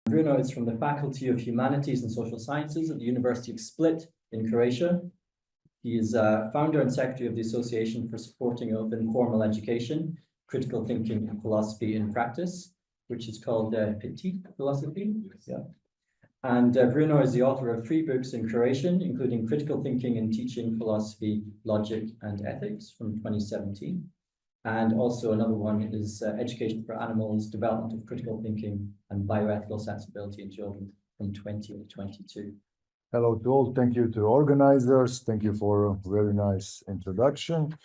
Bruno is from the Faculty of Humanities and Social Sciences at the University of Split in Croatia. He is founder and secretary of the Association for Supporting of Informal Education, Critical Thinking and Philosophy in Practice, which is called Petit Philosophy. Yeah. And Bruno is the author of 3 books in Croatian, including Critical Thinking and Teaching, Philosophy, Logic, and Ethics from 2017. And also another one is Education for Animals, Development of Critical Thinking and Bioethical Sensibility in Children from 2022. Hello to all. Thank you to organizers. Thank you for a very nice introduction.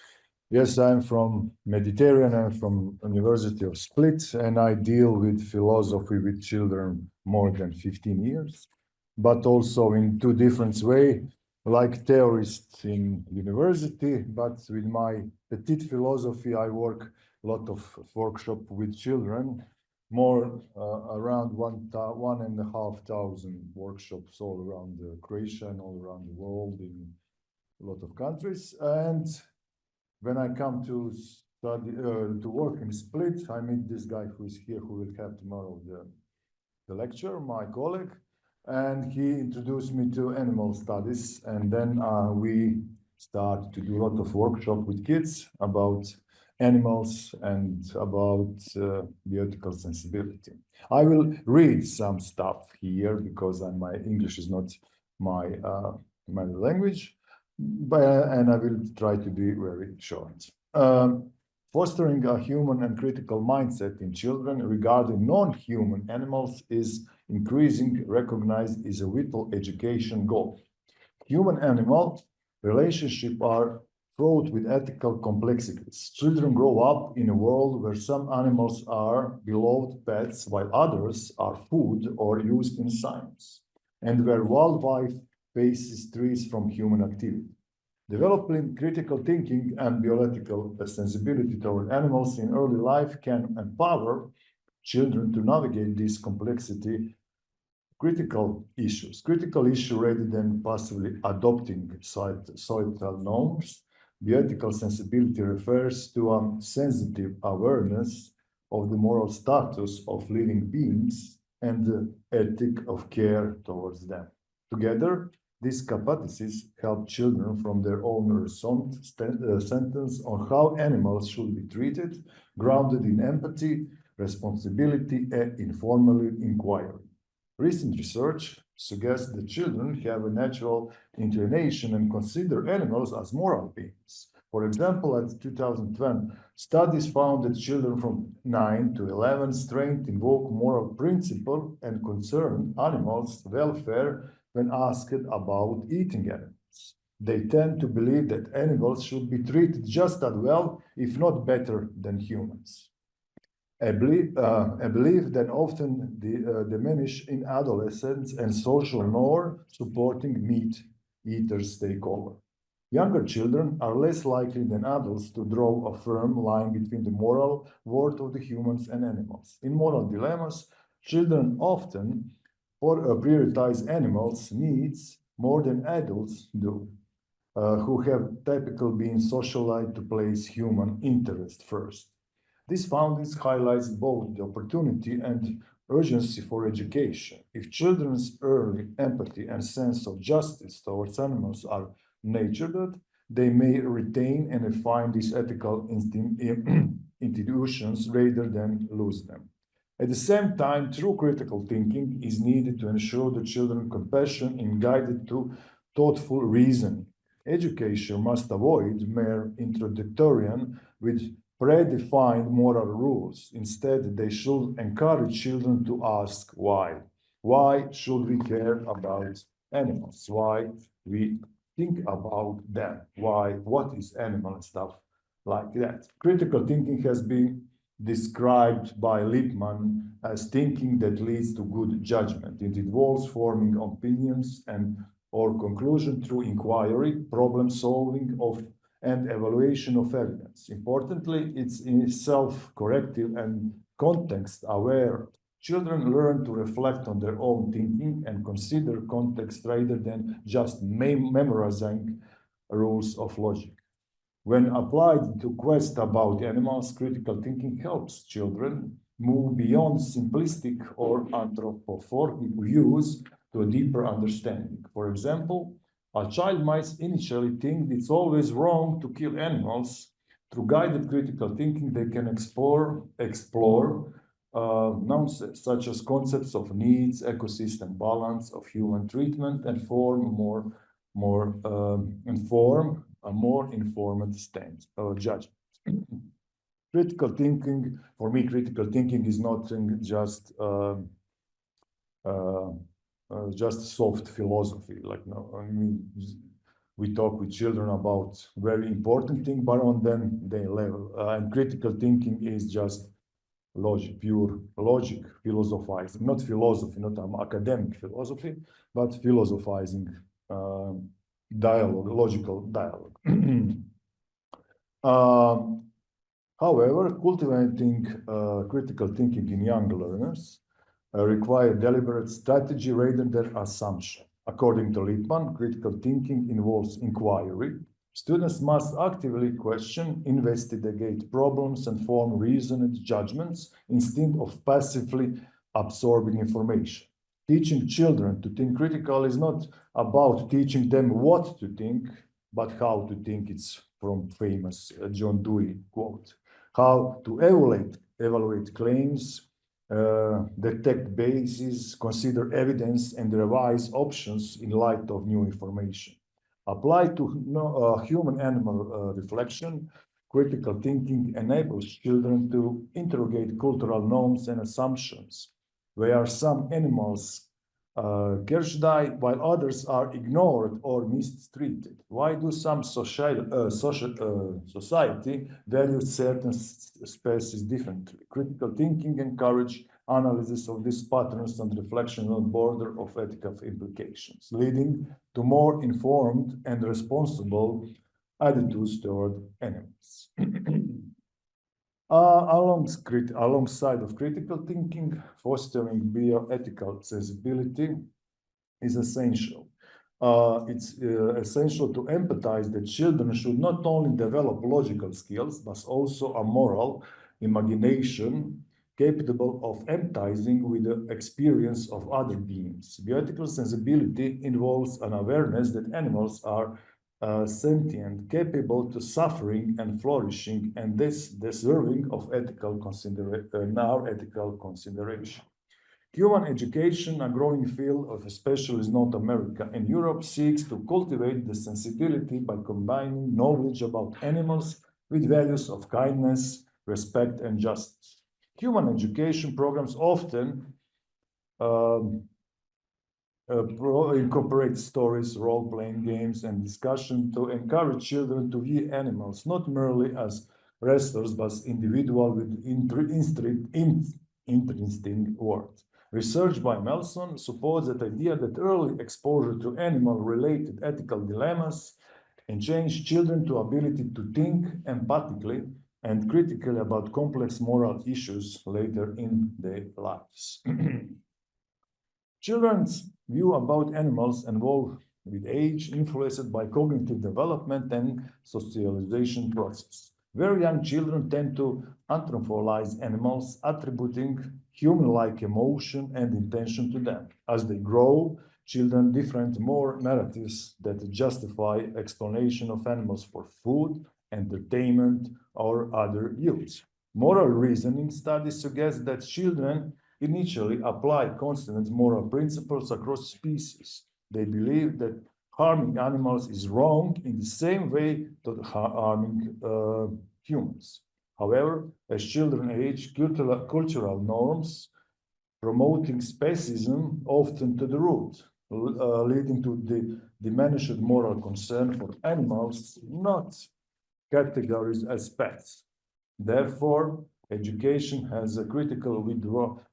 Yes, I'm from Mediterranean. I'm from University of Split, and I deal with philosophy with children more than 15 years, but also in 2 different ways, like theorists in university, but with my petite philosophy, I work a lot of workshop with children, more around 1,500 workshops all around Croatia and all around the world in a lot of countries. And when I come to study, to work in Split, I meet this guy who is here, who will have tomorrow the lecture, my colleague, and he introduced me to animal studies. And then we start to do a lot of workshop with kids about animals and about bioethical sensibility. I will read some stuff here because my English is not my language, and I will try to be very short. Fostering a human and critical mindset in children regarding non-human animals is increasingly recognized as a vital education goal. Human-animal relationships are fraught with ethical complexities. Children grow up in a world where some animals are beloved pets while others are food or used in science, and where wildlife faces threats from human activity. Developing critical thinking and bioethical sensibility toward animals in early life can empower children to navigate this complexity. Critical issues rather than passively adopting societal norms. Bioethical sensibility refers to a sensitive awareness of the moral status of living beings and the ethic of care towards them. Together, these capacities help children from their own sentence on how animals should be treated, grounded in empathy, responsibility, and informal inquiry. Recent research suggests that children have a natural inclination and consider animals as moral beings. For example, at 2010, studies found that children from 9 to 11 strength invoke moral principle and concern animals' welfare when asked about eating animals. They tend to believe that animals should be treated just as well, if not better, than humans. A belief that often diminish in adolescence and social norm supporting meat eaters take over. Younger children are less likely than adults to draw a firm line between the moral worth of the humans and animals. In moral dilemmas, children often prioritize animals' needs more than adults do, who have typically been socialized to place human interest first. These findings highlight both the opportunity and urgency for education. If children's early empathy and sense of justice towards animals are nurtured, they may retain and refine these ethical institutions rather than lose them. At the same time, true critical thinking is needed to ensure the children's compassion is guided to thoughtful reasoning. Education must avoid mere introduction with predefined moral rules. Instead, they should encourage children to ask why. Why should we care about animals? Why we think about them? Why? What is animal and stuff like that? Critical thinking has been described by Lippmann as thinking that leads to good judgment. It involves forming opinions or conclusion through inquiry, problem solving and evaluation of evidence. Importantly, it's self-corrective and context-aware. Children learn to reflect on their own thinking and consider context rather than just memorizing rules of logic. When applied to quest about animals, critical thinking helps children move beyond simplistic or anthropomorphic views to a deeper understanding. For example, a child might initially think it's always wrong to kill animals. Through guided critical thinking, they can explore nouns such as concepts of needs, ecosystem balance, of human treatment, and form a more informed stance or judgment. Critical thinking, for me, critical thinking is not just soft philosophy. Like, no, I mean, we talk with children about very important things, but on their level. And critical thinking is just logic, pure logic, philosophizing, not philosophy, not academic philosophy, but philosophizing dialogue, logical dialogue. However, cultivating critical thinking in young learners require deliberate strategy rather than assumption. According to Lippmann, critical thinking involves inquiry. Students must actively question, investigate problems, and form reasoned judgments instead of passively absorbing information. Teaching children to think critical is not about teaching them what to think, but how to think. It's from famous John Dewey quote. How to evaluate claims, detect bases, consider evidence, and revise options in light of new information. Applied to human-animal reflection, critical thinking enables children to interrogate cultural norms and assumptions. Where some animals die while others are ignored or mistreated? Why do some society value certain species differently? Critical thinking encourages analysis of these patterns and reflection on the border of ethical implications, leading to more informed and responsible attitudes toward animals. Alongside of critical thinking, fostering bioethical sensibility is essential. It's essential to empathize that children should not only develop logical skills, but also a moral imagination capable of empathizing with the experience of other beings. Bioethical sensibility involves an awareness that animals are sentient, capable to suffering and flourishing, and this deserving of ethical consideration. Human education, a growing field of especially North America and Europe, seeks to cultivate the sensibility by combining knowledge about animals with values of kindness, respect, and justice. Human education programs often incorporate stories, role-playing games, and discussion to encourage children to view animals not merely as wrestlers, but individuals with interesting world. Research by Melson supports that idea that early exposure to animal-related ethical dilemmas enchants children to ability to think empathically and critically about complex moral issues later in their lives. Children's view about animals evolve with age, influenced by cognitive development and socialization process. Very young children tend to anthropomorphize animals, attributing human-like emotion and intention to them. As they grow, children different more narratives that justify explanation of animals for food, entertainment, or other use. Moral reasoning studies suggest that children initially apply constant moral principles across species. They believe that harming animals is wrong in the same way that harming humans. However, as children age, cultural norms promoting speciesism often to the root, leading to the diminished moral concern for animals, not categories as pets. Therefore, education has a critical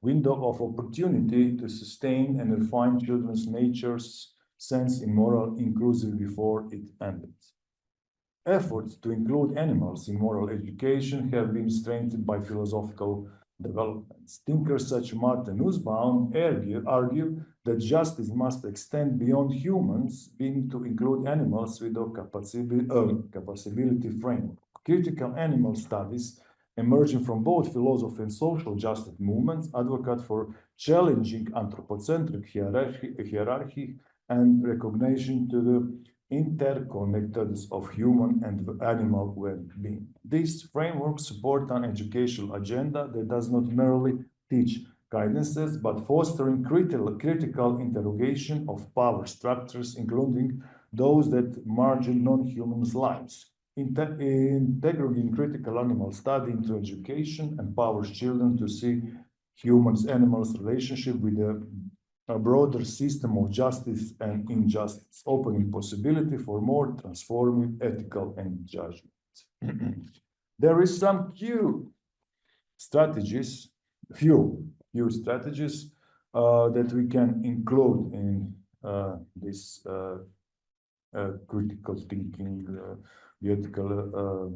window of opportunity to sustain and refine children's nature's sense in moral inclusive before it ended. Efforts to include animals in moral education have been strengthened by philosophical developments. Thinkers such as Martin Nussbaum argue that justice must extend beyond humans, being to include animals with a capability framework. Critical animal studies emerging from both philosophy and social justice movements advocate for challenging anthropocentric hierarchy and recognition to the interconnectedness of human and animal well-being. These frameworks support an educational agenda that does not merely teach guidances, but fostering critical interrogation of power structures, including those that margin non-human lives. Integrating critical animal study into education empowers children to see humans-animals relationship with a broader system of justice and injustice, opening possibility for more transformative ethical and judgment. There is some few strategies that we can include in this critical thinking, bioethical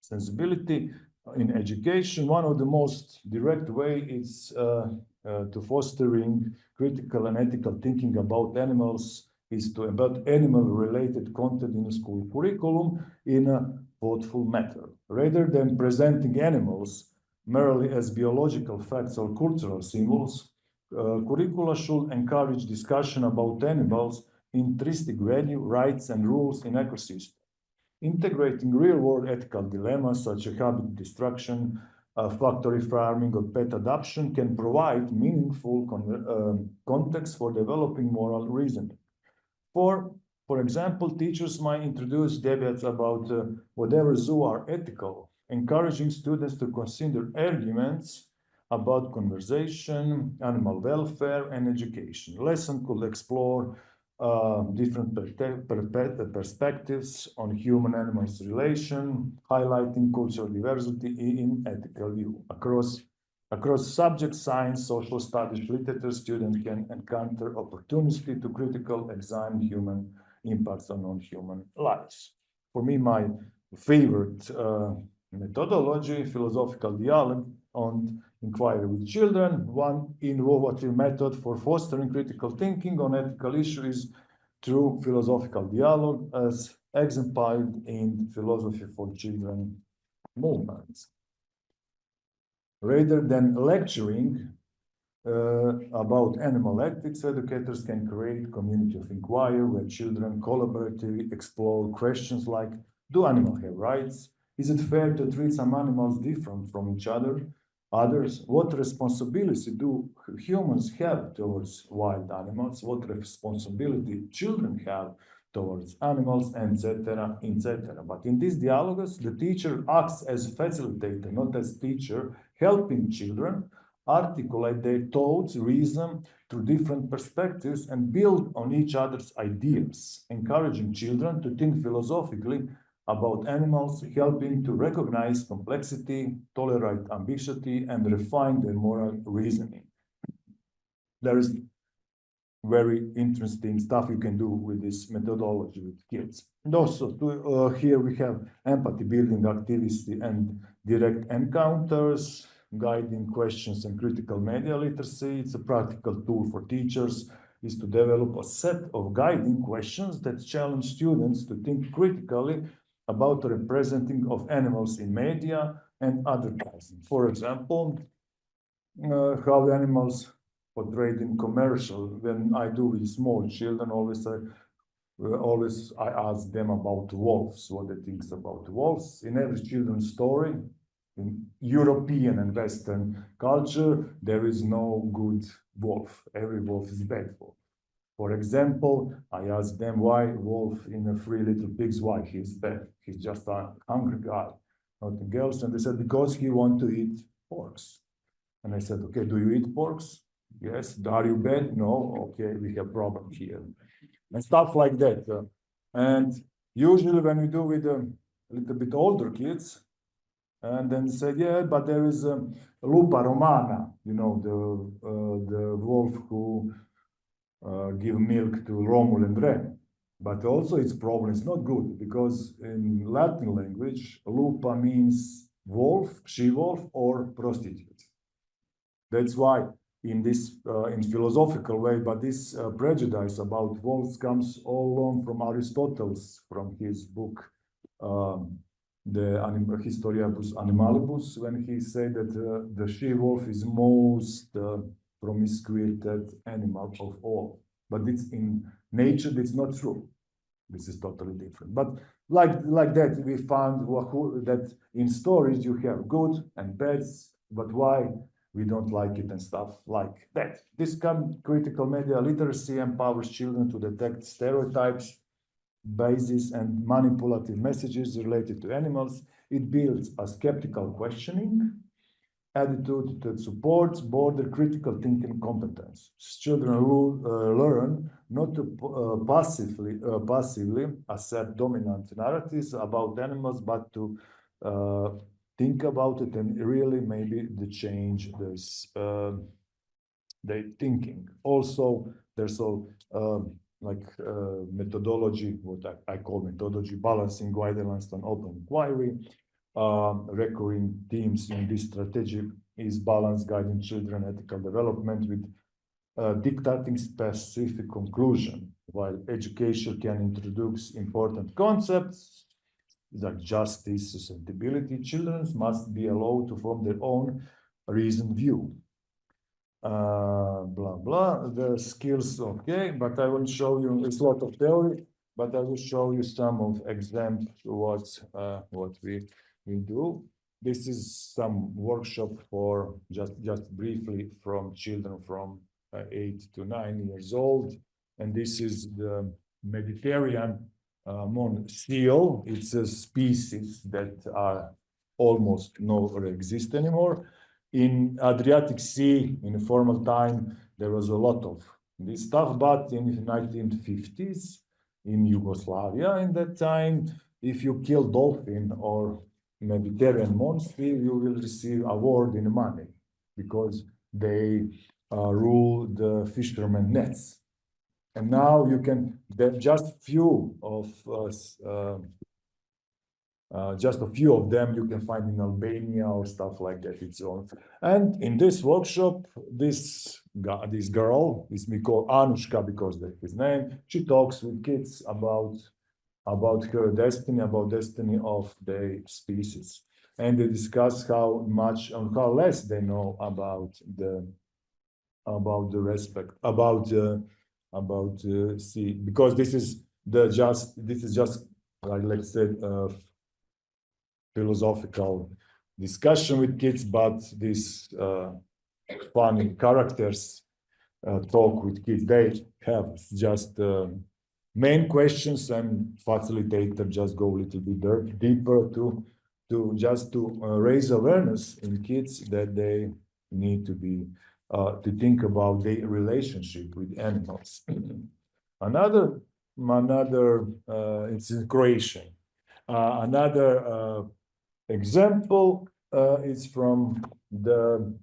sensibility in education. One of the most direct way is to fostering critical and ethical thinking about animals is to embed animal-related content in the school curriculum in a thoughtful manner. Rather than presenting animals merely as biological facts or cultural symbols, curricula should encourage discussion about animals' intrinsic value, rights, and rules in ecosystem. Integrating real-world ethical dilemmas such as habitat destruction, factory farming, or pet adoption can provide meaningful context for developing moral reasoning. For example, teachers might introduce debates about whatever zoo are ethical, encouraging students to consider arguments about conservation, animal welfare, and education. Lesson could explore different perspectives on human-animals relation, highlighting cultural diversity in ethical view. Across subject science, social studies, literature, students can encounter opportunity to critical examine human impacts on non-human lives. For me, my favorite methodology, philosophical dialogue on inquiry with children. One innovative method for fostering critical thinking on ethical issues through philosophical dialogue as exemplified in Philosophy for Children movements. Rather than lecturing about animal ethics, educators can create community of inquiry where children collaboratively explore questions like, do animals have rights? Is it fair to treat some animals different from each other? Others, what responsibility do humans have towards wild animals? What responsibility children have towards animals, etc., etc. But in these dialogues, the teacher acts as facilitator, not as teacher, helping children articulate their thoughts, reason through different perspectives, and build on each other's ideas, encouraging children to think philosophically about animals, helping to recognize complexity, tolerate ambiguity, and refine their moral reasoning. There is very interesting stuff you can do with this methodology with kids. And also, here we have empathy building activity and direct encounters, guiding questions and critical media literacy. It's a practical tool for teachers, is to develop a set of guiding questions that challenge students to think critically about the representing of animals in media and advertising. For example, how animals portrayed in commercial. When I do with small children, always I ask them about wolves, what they think about wolves. In every children's story, in European and Western culture, there is no good wolf. Every wolf is bad wolf. For example, I asked them why wolf in a Three Little Pigs, why he's bad. He's just a hungry guy, nothing else. And they said, because he wants to eat porks. And I said, okay, do you eat porks? Yes. Are you bad? No. Okay, we have problem here. And stuff like that. And usually when we do with a little bit older kids, and then they say, yeah, but there is Lupa Romana, you know, the wolf who give milk to Romul and Rem. But also its problem is not good, because in Latin language, lupa means wolf, she-wolf, or prostitute. That's why in this in philosophical way, but this prejudice about wolves comes all along from Aristotle, from his book the Historiabus Animalibus, when he said that the she-wolf is most promiscuous animal of all. But it's in nature, it's not true. This is totally different. But like that, we found that in stories you have good and bad, but why we don't like it and stuff like that. This critical media literacy empowers children to detect stereotypes, biases, and manipulative messages related to animals. It builds a skeptical questioning attitude that supports broader critical thinking competence. Children learn not to passively accept dominant narratives about animals, but to think about it and really maybe to change this their thinking. Also, there's methodology, what I call methodology, balancing guidelines and open inquiry. Recurring themes in this strategy is balance guiding children ethical development with dictating specific conclusion, while education can introduce important concepts like justice, susceptibility. Children must be allowed to form their own reasoned view. Blah blah. The skills, okay, but I will show you. It's a lot of theory, but I will show you some of examples what we do. This is some workshop for just briefly from children from 8 to 9 years old, and this is the Mediterranean seal. It's a species that are almost no exist anymore. In Adriatic Sea, in formal time, there was a lot of this stuff, but in the 1950s, in Yugoslavia, in that time, if you kill dolphin or Mediterranean monster, you will receive award in money because they rule the fishermen nets. And now you can, just few of them you can find in Albania or stuff like that. It's all. And in this workshop, this girl, we call Anushka because that's his name. She talks with kids about her destiny, about destiny of the species, and they discuss how much and how less they know about the respect about sea, because this is just like, let's say, philosophical discussion with kids, but these funny characters talk with kids. They have just main questions, and facilitator just go a little bit deeper to raise awareness in kids that they need to be to think about their relationship with animals. Another it's in Croatian. Another example is from the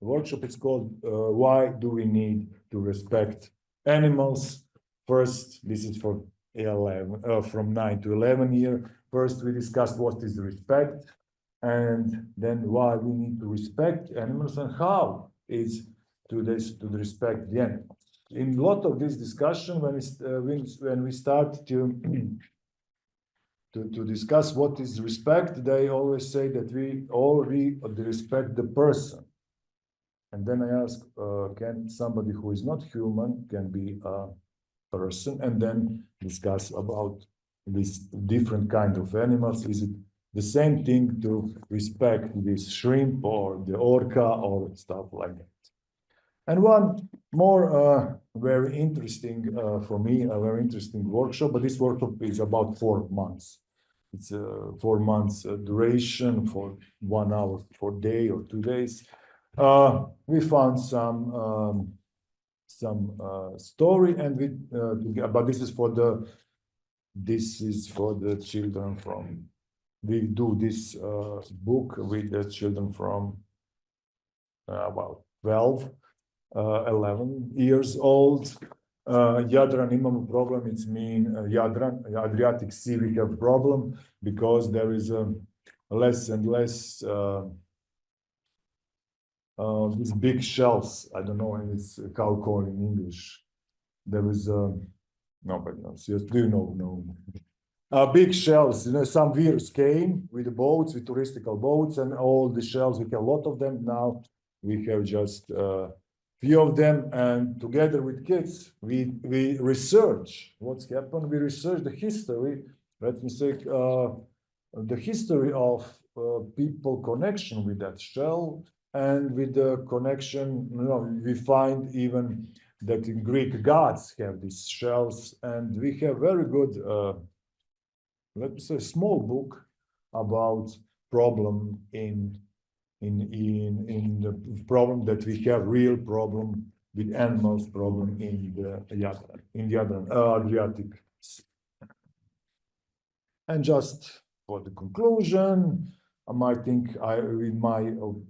workshop. It's called Why Do We Need to Respect Animals? First, this is for 11, from 9 to 11 year. First, we discussed what is respect, and then why we need to respect animals and how is to respect the animals. In a lot of this discussion, when we start to discuss what is respect, they always say that we respect the person. And then I ask, can somebody who is not human can be a person? And then discuss about this different kind of animals. Is it the same thing to respect this shrimp or the orca or stuff like that? And one more very interesting for me, a very interesting workshop, but this workshop is about 4 months. It's a 4 months duration for 1 hour for day or 2 days. We found some story, and but this is for the children from. We do this book with the children from about 12. 11 years old. Jadran imamo problem, it's mean Adriatic Sea we have problem because there is less and less these big shells. I don't know if it's cow call in English. There was nobody knows. Yes, do you know? No. Big shells. You know, some years came with the boats, with touristical boats, and all the shells. We have a lot of them now. We have just few of them, and together with kids, we research what's happened. We research the history. Let me say the history of people connection with that shell, and with the connection. You know, we find even that in Greek gods have these shells, and we have very good. Let me say small book about problem in the problem that we have real problem with animals problem in the other Adriatic Sea. And just for the conclusion, I think in my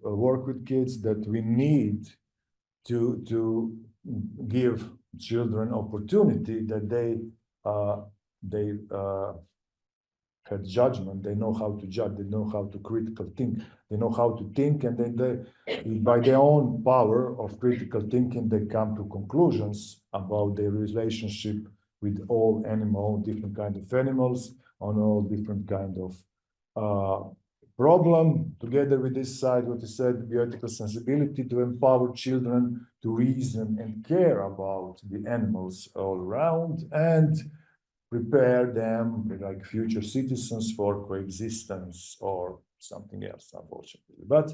work with kids that we need to give children opportunity that they have judgment, they know how to judge, they know how to critical think, they know how to think, and then they, by their own power of critical thinking, they come to conclusions about their relationship with all different kind of animals, on all different kind of problem. Together with this side, what you said, bioethical sensibility, to empower children to reason and care about the animals all around, and prepare them like future citizens for coexistence or something else, unfortunately. But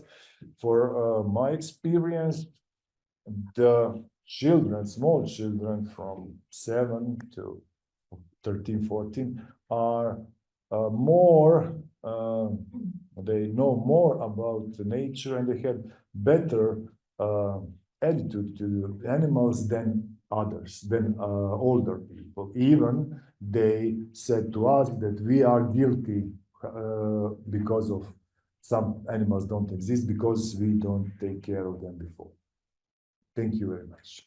for my experience, the children, small children from 7 to 13, 14 are more, they know more about nature, and they have better attitude to animals than others, than older people. Even they said to us that we are guilty because of some animals don't exist, because we don't take care of them before. Thank you very much.